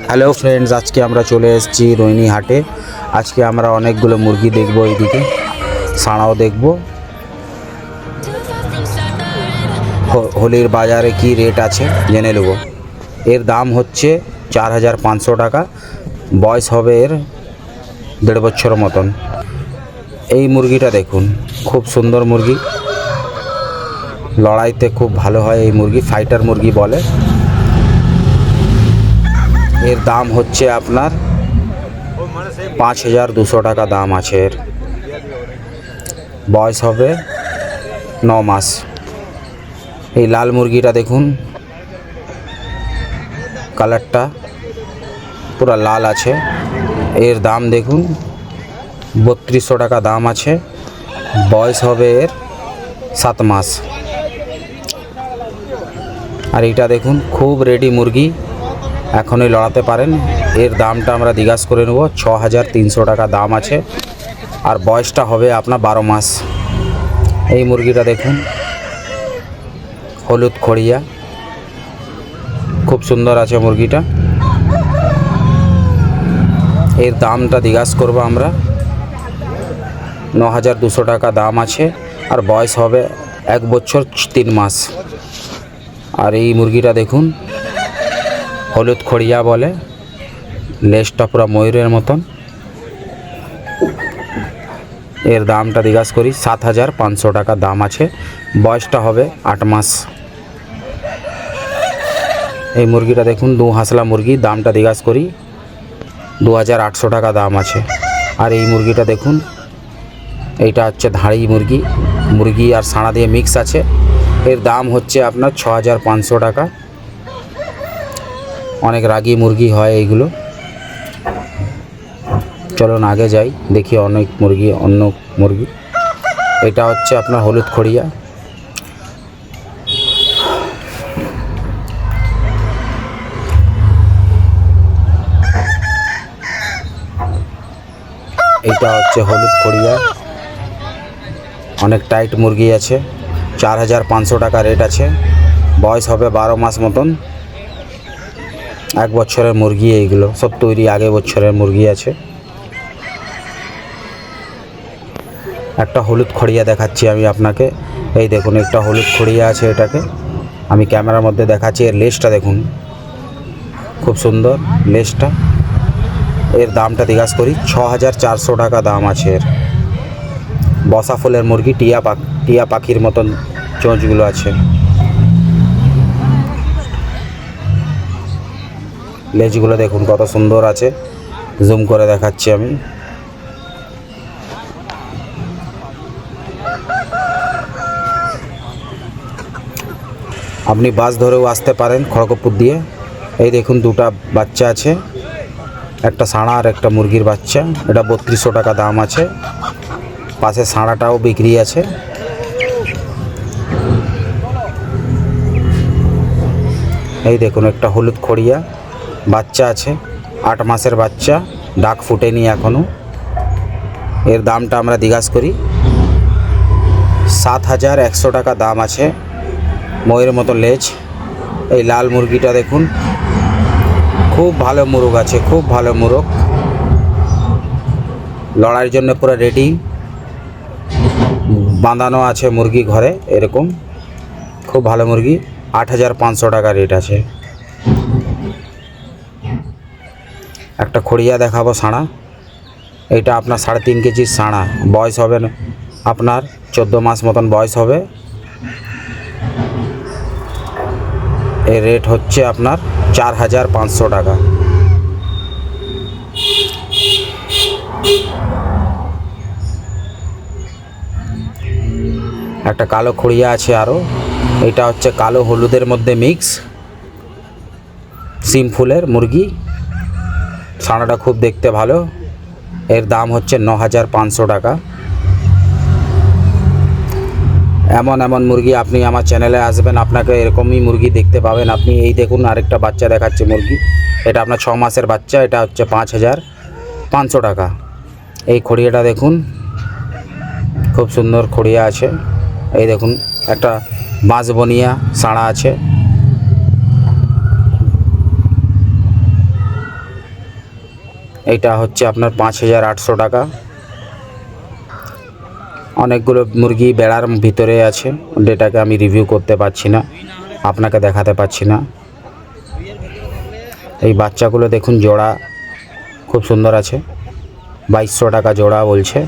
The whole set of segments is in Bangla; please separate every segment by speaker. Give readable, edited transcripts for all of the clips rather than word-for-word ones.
Speaker 1: হ্যালো ফ্রেন্ডস, আজকে আমরা চলে এসেছি রোহিণী হাটে। আজকে আমরা অনেকগুলো মুরগি দেখব, এইদিকে সাড়াও দেখব। হোলির বাজারে কি রেট আছে জেনে নেব। এর দাম হচ্ছে 4500 টাকা। বয়স হবে এর 1.5 বছর মতন। এই মুরগিটা দেখুন, খুব সুন্দর মুরগি, লড়াইতে খুব ভালো হয় এই মুরগি, ফাইটার মুরগি বলে। এর দাম হচ্ছে আপনার 5200 টাকা দাম আছে এর। বয়স হবে 9 মাস। এই লাল মুরগিটা দেখুন, কালারটা পুরো লাল আছে। এর দাম দেখুন 3200 টাকা দাম আছে। বয়স হবে এর 7 মাস। আর এটা দেখুন, খুব রেডি মুরগি, এখনই লড়াতে পারেন। এর দামটা আমরা জিজ্ঞাসা করে নেব। 6300 টাকা দাম আছে। আর বয়সটা হবে আপনার 12 মাস। এই মুরগিটা দেখুন, হলুদ খড়িয়া, খুব সুন্দর আছে মুরগিটা। এর দামটা জিজ্ঞাসা করবো আমরা। 9200 টাকা দাম আছে। আর বয়স হবে 1 বছর 3 মাস। আর এই মুরগিটা দেখুন, হলুদ খড়িয়া বলে, লেজটা পুরো ময়ূরের মতন। এর দামটা জিজ্ঞাসা করি 7500 টাকা দাম আছে। বয়সটা হবে 8 মাস। এই মুরগিটা দেখুন, 2 হাঁসলা মুরগি, দামটা জিজ্ঞাসা করি 2800 টাকা দাম আছে। আর এই মুরগিটা দেখুন, এইটা হচ্ছে ধাড়ি মুরগি, মুরগি আর সাড়া দিয়ে মিক্স আছে। এর দাম হচ্ছে আপনার 6500 টাকা। অনেক রাগী মুরগি হয় এইগুলো। চলুন আগে যাই, দেখি অনেক মুরগি, অন্য মুরগি। এটা হচ্ছে আপনার হলুদ খড়িয়া। এইটা হচ্ছে হলুদ খড়িয়া, অনেক টাইট মুরগি আছে। 4500 টাকা রেট আছে। বয়স হবে 12 মাস মতন। 1 বছরের মুরগি, এইগুলো সব তৈরি আগে বছরের মুরগি আছে। একটা হলুদ খড়িয়া দেখাচ্ছি আমি আপনাকে। এই দেখুন, একটা হলুদ খড়িয়া আছে, এটাকে আমি ক্যামেরার মধ্যে দেখাচ্ছি। এর লেজটা দেখুন, খুব সুন্দর লেজটা। এর দামটা জিজ্ঞাসা করি 6400 টাকা দাম আছে এর। বসা ফুলের মুরগি, টিয়া পাখির মতন চোঁচগুলো আছে। লেজগুলো দেখুন কত সুন্দর আছে, জুম করে দেখাচ্ছি আমি। আপনি বাস ধরেও আসতে পারেন খড়গপুর দিয়ে। এই দেখুন, 2টা বাচ্চা আছে, একটা সাঁড়া আর একটা মুরগির বাচ্চা। এটা 3200 টাকা দাম আছে। পাশে সাঁড়াটাও বিক্রি আছে। এই দেখুন, একটা হলুদ খড়িয়া বাচ্চা আছে, 8 মাসের বাচ্চা, ডাক ফুটেনি এখনও। এর দামটা আমরা জিজ্ঞাসা করি 7100 টাকা দাম আছে। ময়ূরের মতো লেজ। এই লাল মুরগিটা দেখুন, খুব ভালো মুরগ আছে, খুব ভালো মুরগ, লড়াইয়ের জন্য পুরো রেডি, বাঁধানো আছে মুরগি ঘরে এরকম। খুব ভালো মুরগি। 8500 টাকা রেট আছে। একটা খড়িয়া দেখাবো, সাঁড়া। এটা আপনার 3.5 কেজির সাঁড়া। বয়স হবে আপনার 14 মাস মতন বয়স হবে। এর রেট হচ্ছে আপনার 4500 টাকা। একটা কালো খড়িয়া আছে আরও। এটা হচ্ছে কালো হলুদের মধ্যে মিক্স, সিম ফুলের মুরগি। ছানাটা খুব দেখতে ভালো। এর দাম হচ্ছে 9500 টাকা। এমন মুরগি আপনি আমার চ্যানেলে আসবেন, আপনাকে এরকমই মুরগি দেখতে পাবেন আপনি। এই দেখুন, আরেকটা বাচ্চা দেখাচ্ছে মুরগি। এটা আপনার 6 মাসের বাচ্চা। এটা হচ্ছে 5500 টাকা। এই খড়িয়াটা দেখুন, খুব সুন্দর খড়িয়া আছে। এই দেখুন, একটা বাঁশবনিয়া সাঁড়া আছে। এইটা হচ্ছে আপনার 5,800 টাকা। অনেকগুলো মুরগি বেড়ার ভিতরে আছে, যেটাকে আমি রিভিউ করতে পারছি না, আপনাকে দেখাতে পারছি না। এই বাচ্চাগুলো দেখুন, জোড়া খুব সুন্দর আছে, 2200 টাকা জোড়া বলছে।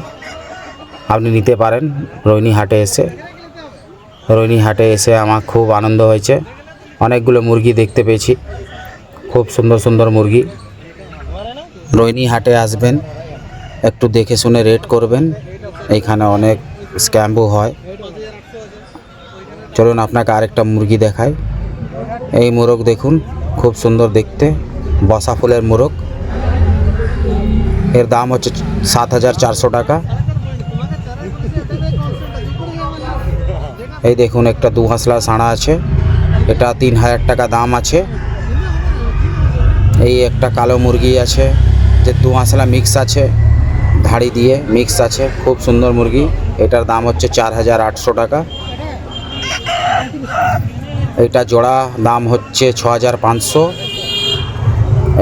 Speaker 1: আপনি নিতে পারেন রোহিণী হাটে এসে আমার খুব আনন্দ হয়েছে। অনেকগুলো মুরগি দেখতে পেয়েছি, খুব সুন্দর সুন্দর মুরগি। রোহিণী হাটে আসবেন, একটু দেখে শুনে রেট করবেন, এইখানে অনেক স্ক্যামও হয়। চলুন আপনাকে আরেকটা মুরগি দেখাই। এই মোরগ দেখুন, খুব সুন্দর দেখতে, বসা ফুলের মোরগ। এর দাম হচ্ছে 7,400 টাকা। এই দেখুন একটা দুহাসলা সাড়া আছে, এটা 3,000 টাকা দাম আছে। এই একটা কালো মুরগি আছে, যে দুহাসলা মিক্স আছে, ধাড়ি দিয়ে মিক্স আছে, খুব সুন্দর মুরগি। এটার দাম হচ্ছে 4,800 টাকা। এইটা জোড়া দাম হচ্ছে 6,500।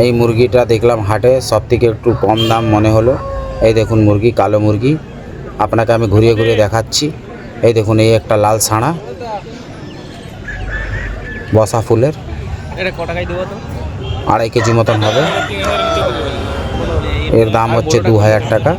Speaker 1: এই মুরগিটা দেখলাম হাটে সবথেকে একটু কম দাম মনে হলো। এই দেখুন মুরগি, কালো মুরগি, আপনাকে আমি ঘুরিয়ে ঘুরিয়ে দেখাচ্ছি। এই দেখুন, এই একটা লাল সাড়া, বসা ফুলের, 2.5 কেজি মতন হবে। এর দাম হচ্ছে 2,000 টাকা।